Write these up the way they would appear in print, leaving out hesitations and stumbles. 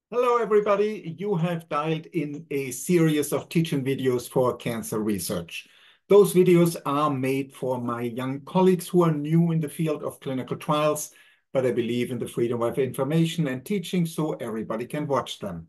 Hello, everybody. You have dialed in a series of teaching videos for cancer research. Those videos are made for my young colleagues who are new in the field of clinical trials, but I believe in the freedom of information and teaching, so everybody can watch them.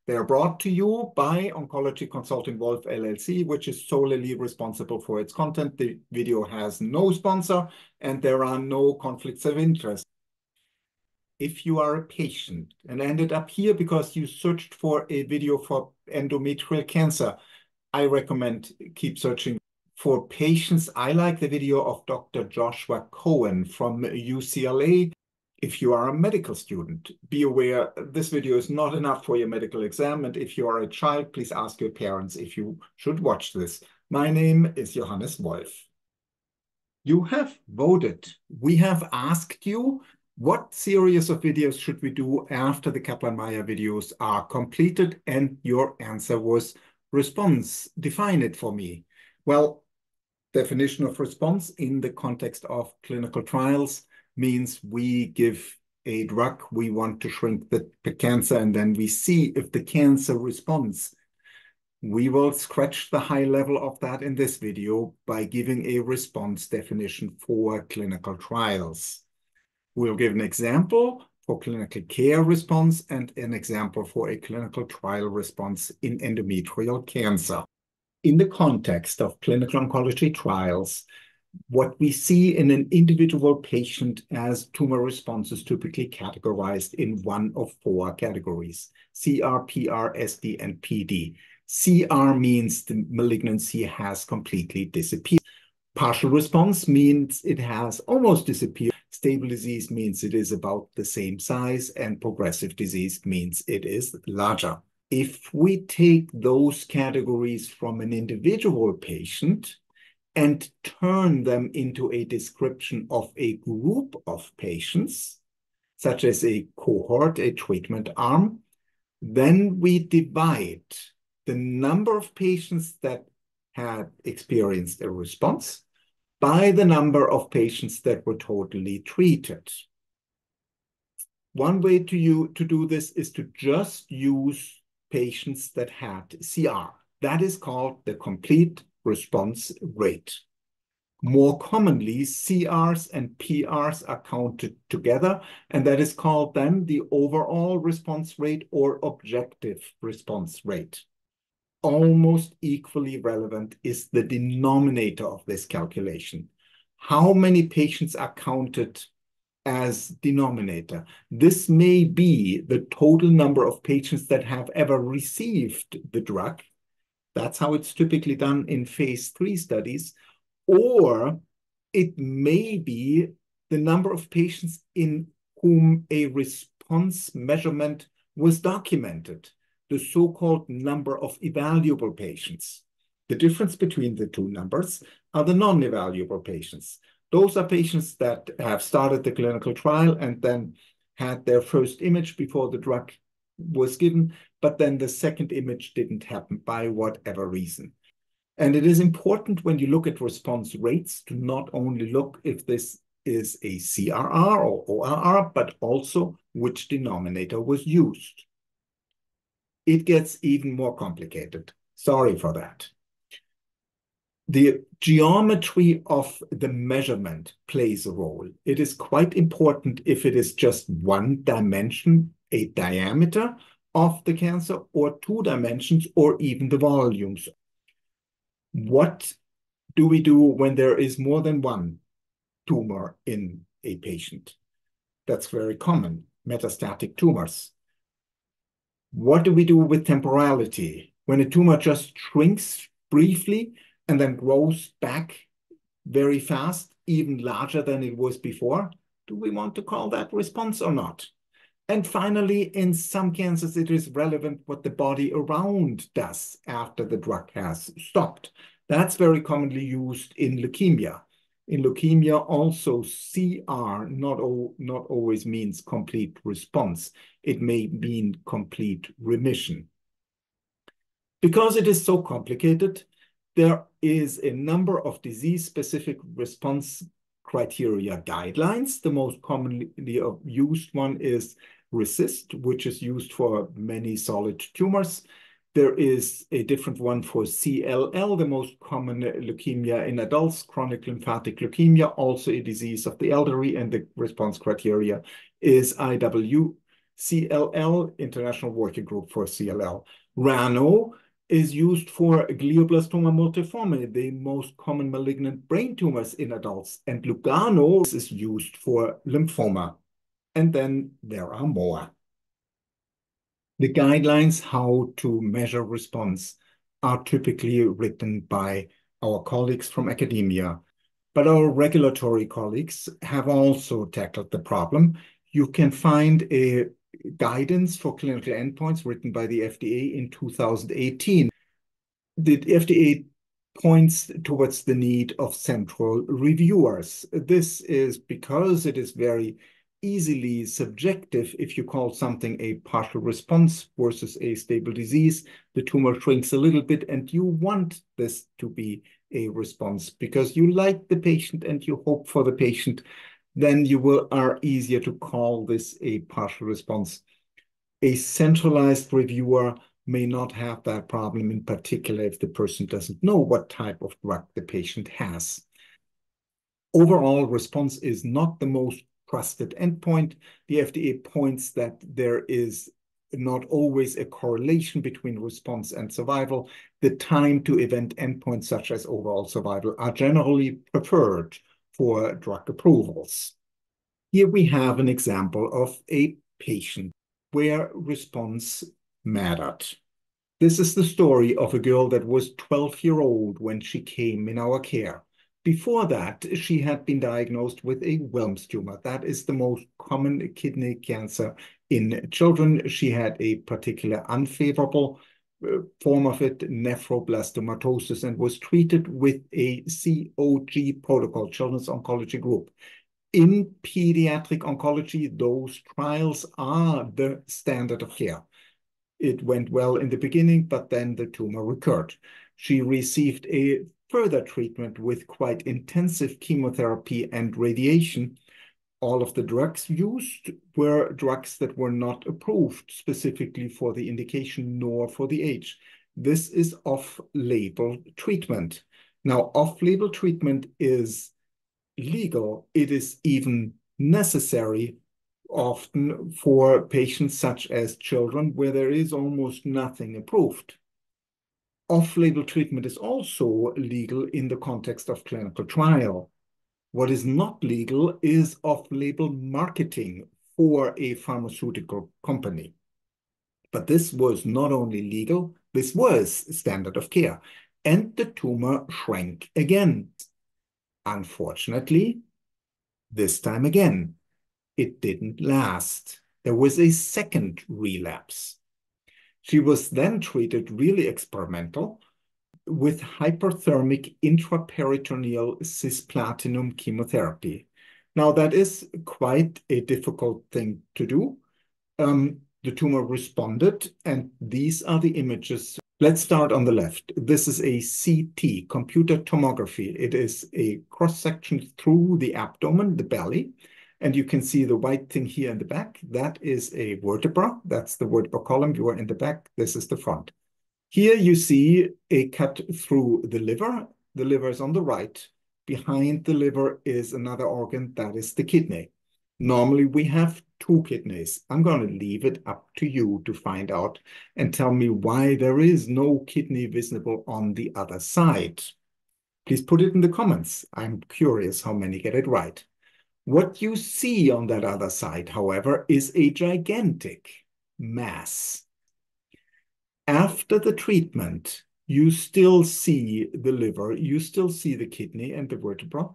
They are brought to you by Oncology Consulting Wolff LLC, which is solely responsible for its content. The video has no sponsor, and there are no conflicts of interest. If you are a patient and ended up here because you searched for a video for endometrial cancer, I recommend keep searching. For patients, I like the video of Dr. Joshua Cohen from UCLA. If you are a medical student, be aware this video is not enough for your medical exam. And if you are a child, please ask your parents if you should watch this. My name is Johannes Wolff. You have voted. We have asked you what series of videos should we do after the Kaplan-Meier videos are completed, and your answer was response. Define it for me. Well, definition of response in the context of clinical trials means we give a drug, we want to shrink the cancer, and then we see if the cancer responds. We will scratch the high level of that in this video by giving a response definition for clinical trials. We'll give an example for clinical care response and an example for a clinical trial response in endometrial cancer. In the context of clinical oncology trials, what we see in an individual patient as tumor response is typically categorized in one of four categories: CR, PR, SD, and PD. CR means the malignancy has completely disappeared. Partial response means it has almost disappeared. Stable disease means it is about the same size, and progressive disease means it is larger. If we take those categories from an individual patient and turn them into a description of a group of patients, such as a cohort, a treatment arm, then we divide the number of patients that had experienced a response by the number of patients that were totally treated. One way to do this is to just use patients that had CR. That is called the complete response rate. More commonly, CRs and PRs are counted together, and that is called then the overall response rate or objective response rate. Almost equally relevant is the denominator of this calculation. How many patients are counted as denominator? This may be the total number of patients that have ever received the drug. That's how it's typically done in phase 3 studies. Or it may be the number of patients in whom a response measurement was documented, the so-called number of evaluable patients. The difference between the two numbers are the non-evaluable patients. Those are patients that have started the clinical trial and then had their first image before the drug was given, but then the second image didn't happen by whatever reason. And it is important when you look at response rates to not only look if this is a CRR or ORR, but also which denominator was used. It gets even more complicated. Sorry for that. The geometry of the measurement plays a role. It is quite important if it is just one dimension, a diameter of the cancer, or two dimensions, or even the volumes. What do we do when there is more than one tumor in a patient? That's very common, metastatic tumors. What do we do with temporality? When a tumor just shrinks briefly and then grows back very fast, even larger than it was before, do we want to call that response or not? And finally, in some cancers, it is relevant what the body around does after the drug has stopped. That's very commonly used in leukemia. In leukemia, also CR not always means complete response. It may mean complete remission. Because it is so complicated, there is a number of disease-specific response criteria guidelines. The most commonly used one is RECIST, which is used for many solid tumors. There is a different one for CLL, the most common leukemia in adults, chronic lymphatic leukemia, also a disease of the elderly, and the response criteria is IWCLL, International Working Group for CLL. RANO is used for glioblastoma multiforme, the most common malignant brain tumors in adults, and Lugano is used for lymphoma. And then there are more. The guidelines how to measure response are typically written by our colleagues from academia, but our regulatory colleagues have also tackled the problem. You can find a guidance for clinical endpoints written by the FDA in 2018. The FDA points towards the need of central reviewers. This is because it is very easily subjective. If you call something a partial response versus a stable disease, the tumor shrinks a little bit, and you want this to be a response because you like the patient and you hope for the patient, then you are easier to call this a partial response. A centralized reviewer may not have that problem, in particular if the person doesn't know what type of drug the patient has. Overall, response is not the most trusted endpoint. The FDA points that there is not always a correlation between response and survival. The time to event endpoints such as overall survival are generally preferred for drug approvals. Here we have an example of a patient where response mattered. This is the story of a girl that was 12-year-old when she came in our care. Before that, she had been diagnosed with a Wilms tumor. That is the most common kidney cancer in children. She had a particular unfavorable form of it, nephroblastoma, and was treated with a COG protocol, Children's Oncology Group. In pediatric oncology, those trials are the standard of care. It went well in the beginning, but then the tumor recurred. She received a further treatment with quite intensive chemotherapy and radiation. All of the drugs used were drugs that were not approved specifically for the indication nor for the age. This is off-label treatment. Now, off-label treatment is legal. It is even necessary often for patients such as children where there is almost nothing approved. Off-label treatment is also legal in the context of clinical trial. What is not legal is off-label marketing for a pharmaceutical company. But this was not only legal, this was standard of care. And the tumor shrank again. Unfortunately, this time again, it didn't last. There was a second relapse. She was then treated really experimental with hyperthermic intraperitoneal cisplatinum chemotherapy. Now, that is quite a difficult thing to do. The tumor responded, and these are the images. Let's start on the left. This is a CT, computer tomography. It is a cross-section through the abdomen, the belly, and you can see the white thing here in the back. That is a vertebra. That's the vertebral column. You are in the back. This is the front. Here you see a cut through the liver. The liver is on the right. Behind the liver is another organ. That is the kidney. Normally, we have two kidneys. I'm going to leave it up to you to find out and tell me why there is no kidney visible on the other side. Please put it in the comments. I'm curious how many get it right. What you see on that other side, however, is a gigantic mass. After the treatment, you still see the liver, you still see the kidney and the vertebra,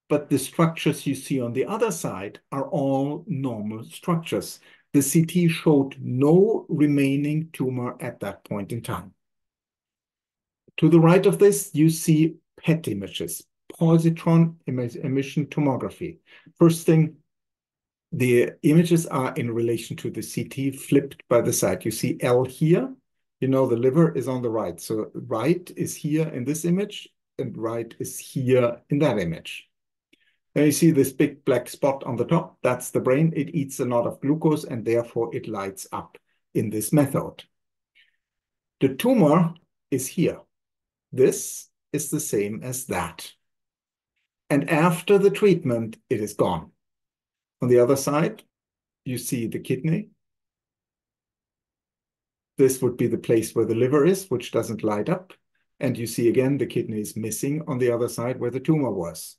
but the structures you see on the other side are all normal structures. The CT showed no remaining tumor at that point in time. To the right of this, you see PET images, positron emission tomography. First thing, the images are in relation to the CT flipped by the side. You see L here, you know the liver is on the right. So right is here in this image and right is here in that image. Now you see this big black spot on the top. That's the brain. It eats a lot of glucose and therefore it lights up in this method. The tumor is here. This is the same as that. And after the treatment, it is gone. On the other side, you see the kidney. This would be the place where the liver is, which doesn't light up. And you see again, the kidney is missing on the other side where the tumor was.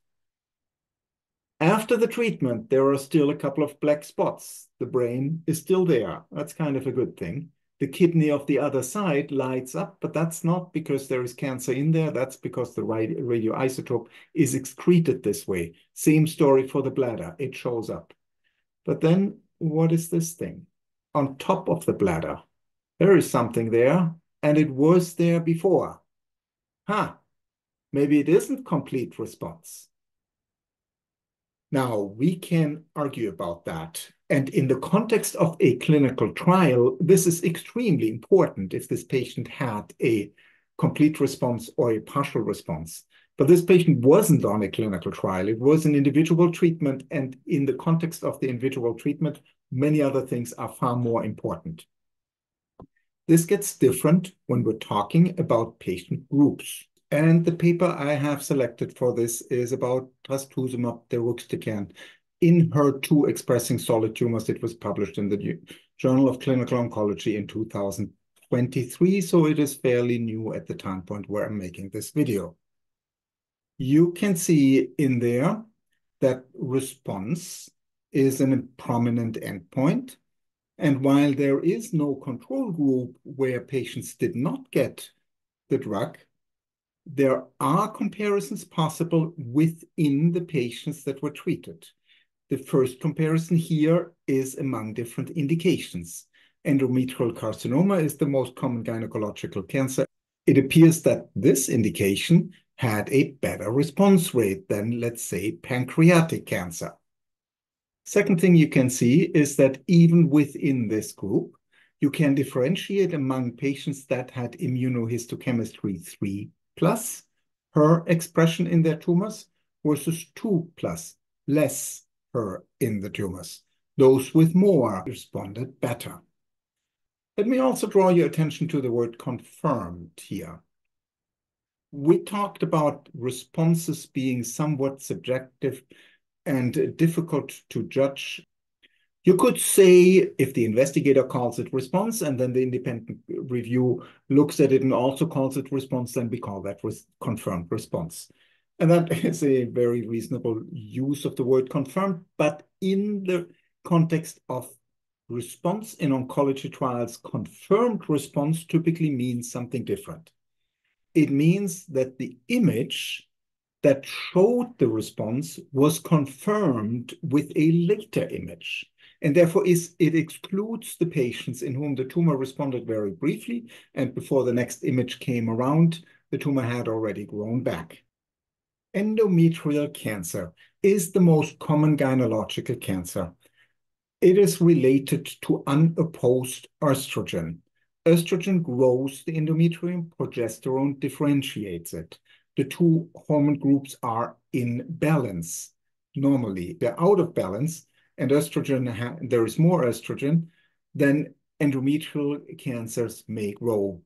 After the treatment, there are still a couple of black spots. The brain is still there. That's kind of a good thing. The kidney of the other side lights up, but that's not because there is cancer in there. That's because the radioisotope is excreted this way. Same story for the bladder. It shows up. But then what is this thing? On top of the bladder, there is something there, and it was there before. Maybe it isn't complete response. Now, we can argue about that. And in the context of a clinical trial, this is extremely important if this patient had a complete response or a partial response. But this patient wasn't on a clinical trial. It was an individual treatment. And in the context of the individual treatment, many other things are far more important. This gets different when we're talking about patient groups. And the paper I have selected for this is about trastuzumab deruxtecan in HER2 expressing solid tumors. It was published in the Journal of Clinical Oncology in 2023, so it is fairly new at the time point where I'm making this video. You can see in there that response is a prominent endpoint. And while there is no control group where patients did not get the drug, there are comparisons possible within the patients that were treated. The first comparison here is among different indications. Endometrial carcinoma is the most common gynecological cancer. It appears that this indication had a better response rate than, let's say, pancreatic cancer. Second thing you can see is that even within this group, you can differentiate among patients that had immunohistochemistry 3+, HER expression in their tumors, versus 2+, less HER in the tumors. Those with more responded better. Let me also draw your attention to the word confirmed here. We talked about responses being somewhat subjective and difficult to judge. You could say if the investigator calls it response and then the independent review looks at it and also calls it response, then we call that confirmed response. And that is a very reasonable use of the word confirmed, but in the context of response in oncology trials, confirmed response typically means something different. It means that the image that showed the response was confirmed with a later image. And therefore, it excludes the patients in whom the tumor responded very briefly, and before the next image came around, the tumor had already grown back. Endometrial cancer is the most common gynecological cancer. It is related to unopposed estrogen. Estrogen grows the endometrium, progesterone differentiates it. The two hormone groups are in balance. Normally, they're out of balance, and estrogen, there is more estrogen, then endometrial cancers may grow.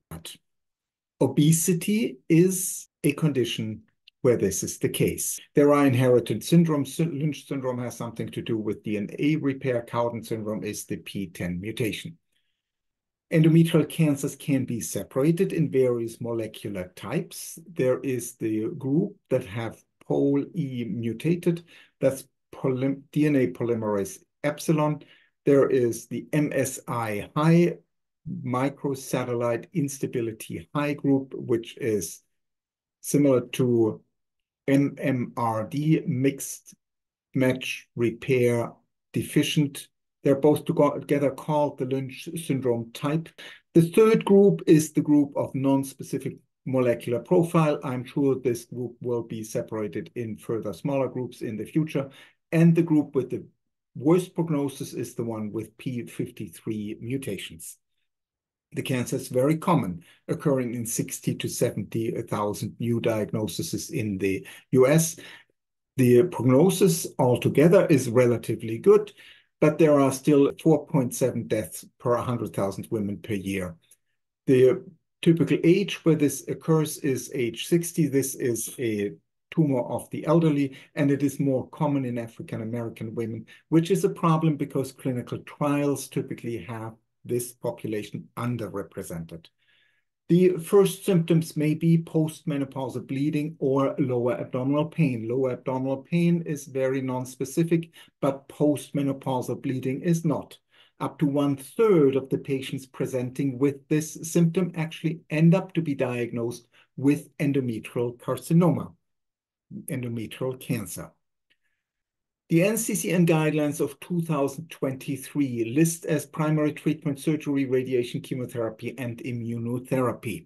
Obesity is a condition where this is the case. There are inherited syndromes. Lynch syndrome has something to do with DNA repair. Cowden syndrome is the P10 mutation. Endometrial cancers can be separated in various molecular types. There is the group that have pol E mutated, that's DNA polymerase epsilon. There is the MSI high, microsatellite instability high group, which is similar to MMRD, mixed match repair deficient. They're both together called the Lynch syndrome type. The third group is the group of non-specific molecular profile. I'm sure this group will be separated in further smaller groups in the future. And the group with the worst prognosis is the one with P53 mutations. The cancer is very common, occurring in 60 to 70,000 new diagnoses in the US. The prognosis altogether is relatively good, but there are still 4.7 deaths per 100,000 women per year. The typical age where this occurs is age 60. This is a tumor of the elderly, and it is more common in African American women, which is a problem because clinical trials typically have this population underrepresented. The first symptoms may be postmenopausal bleeding or lower abdominal pain. Lower abdominal pain is very nonspecific, but postmenopausal bleeding is not. Up to 1/3 of the patients presenting with this symptom actually end up to be diagnosed with endometrial carcinoma, endometrial cancer. The NCCN guidelines of 2023 list as primary treatment surgery, radiation, chemotherapy, and immunotherapy.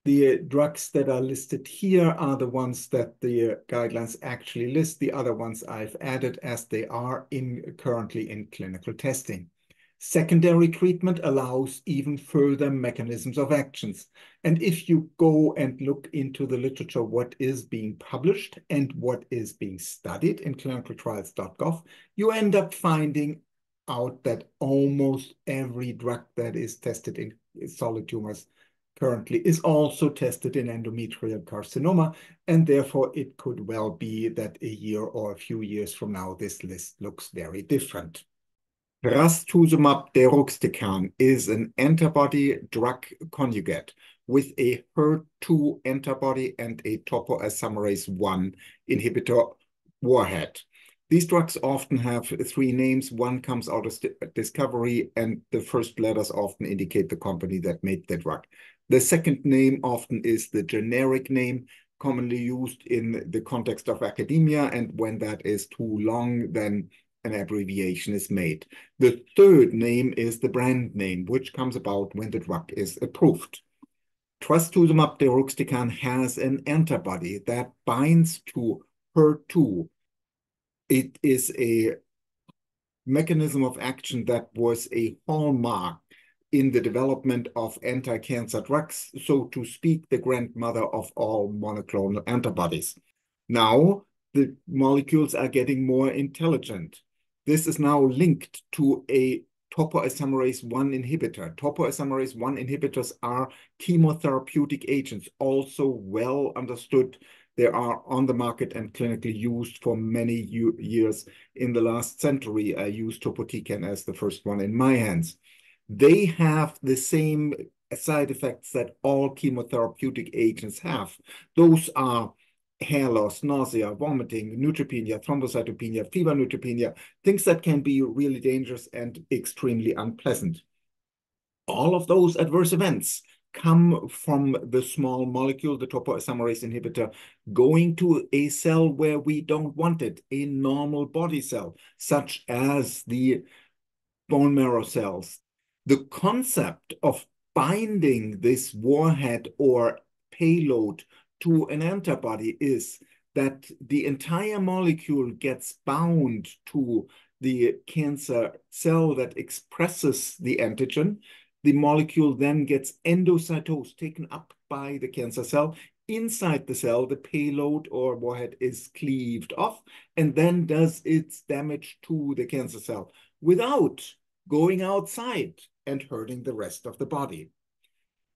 The drugs that are listed here are the ones that the guidelines actually list. The other ones I've added as they are currently in clinical testing. Secondary treatment allows even further mechanisms of actions. And if you go and look into the literature, what is being published and what is being studied in clinicaltrials.gov, you end up finding out that almost every drug that is tested in solid tumors currently is also tested in endometrial carcinoma, and therefore it could well be that a year or a few years from now, this list looks very different. Trastuzumab deruxtecan is an antibody-drug conjugate with a HER2 antibody and a topoisomerase I inhibitor warhead. These drugs often have three names. One comes out of discovery, and the first letters often indicate the company that made the drug. The second name often is the generic name, commonly used in the context of academia, and when that is too long, then an abbreviation is made. The third name is the brand name, which comes about when the drug is approved. Trastuzumab deruxtecan has an antibody that binds to HER2. It is a mechanism of action that was a hallmark in the development of anti-cancer drugs, so to speak, the grandmother of all monoclonal antibodies. Now, the molecules are getting more intelligent. This is now linked to a topoisomerase I inhibitor. Topoisomerase I inhibitors are chemotherapeutic agents, also well understood. They are on the market and clinically used for many years. In the last century, I used topotecan as the first one in my hands. They have the same side effects that all chemotherapeutic agents have. Those are hair loss, nausea, vomiting, neutropenia, thrombocytopenia, fever neutropenia, things that can be really dangerous and extremely unpleasant. All of those adverse events come from the small molecule, the topoisomerase inhibitor, going to a cell where we don't want it, a normal body cell, such as the bone marrow cells. The concept of binding this warhead or payload to an antibody is that the entire molecule gets bound to the cancer cell that expresses the antigen. The molecule then gets endocytosed, taken up by the cancer cell. Inside the cell, the payload or warhead is cleaved off and then does its damage to the cancer cell without going outside and hurting the rest of the body.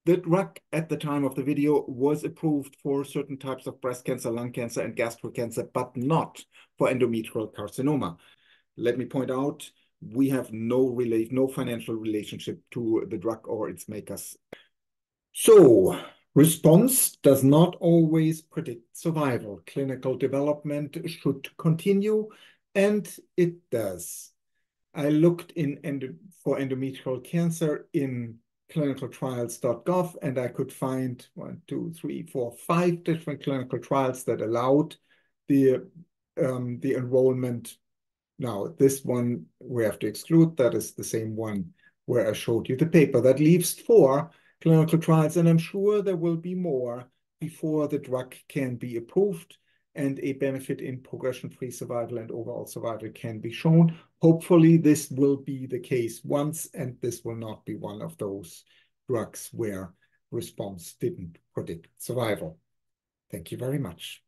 The drug at the time of the video was approved for certain types of breast cancer, lung cancer, and gastric cancer, but not for endometrial carcinoma. Let me point out, we have no financial relationship to the drug or its makers. So, response does not always predict survival. Clinical development should continue, and it does. I looked for endometrial cancer in clinicaltrials.gov, and I could find 5 different clinical trials that allowed the enrollment. Now, this one we have to exclude. That is the same one where I showed you the paper. That leaves 4 clinical trials, and I'm sure there will be more before the drug can be approved and a benefit in progression-free survival and overall survival can be shown. Hopefully, this will be the case once, and this will not be one of those drugs where response didn't predict survival. Thank you very much.